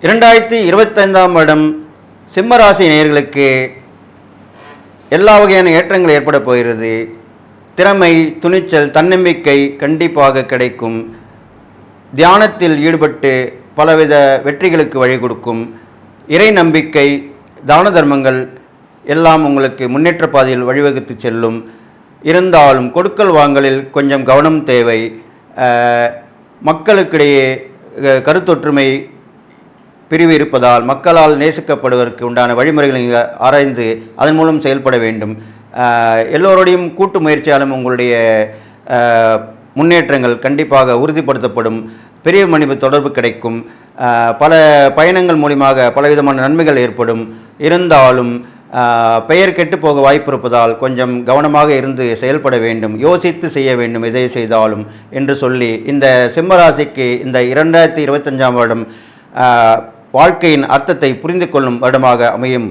2025ஆம் வருடம் சிம்மராசி நேயர்களுக்கு எல்லா வகையான ஏற்றங்கள் ஏற்பட போகிறது. திறமை, துணிச்சல், தன்னம்பிக்கை கண்டிப்பாக கிடைக்கும். தியானத்தில் ஈடுபட்டு பலவித வெற்றிகளுக்கு வழி கொடுக்கும். இறை நம்பிக்கை, தான தர்மங்கள் எல்லாம் உங்களுக்கு முன்னேற்ற பாதையில் வழிவகுத்து செல்லும். இருந்தாலும் கொடுக்கல் வாங்கலில் கொஞ்சம் கவனம் தேவை. மக்களுக்கிடையே கருத்தொற்றுமை பிரிவு இருப்பதால் மக்களால் நேசிக்கப்படுவதற்கு உண்டான வழிமுறைகளை ஆராய்ந்து அதன் மூலம் செயல்பட வேண்டும். எல்லோருடையும் கூட்டு முயற்சியாலும் உங்களுடைய முன்னேற்றங்கள் கண்டிப்பாக உறுதிப்படுத்தப்படும். பெரிய மனித தொடர்பு கிடைக்கும். பல பயணங்கள் மூலமாக பலவிதமான நன்மைகள் ஏற்படும். இருந்தாலும் பெயர் கெட்டு போக வாய்ப்பு இருப்பதால் கொஞ்சம் கவனமாக இருந்து செயல்பட வேண்டும். யோசித்து செய்ய வேண்டும் எதை செய்தாலும் என்று சொல்லி இந்த சிம்மராசிக்கு இந்த 2025ஆம் வருடம் வாழ்க்கையின் அர்த்தத்தை புரிந்து கொள்ளும் வருடமாக அமையும்.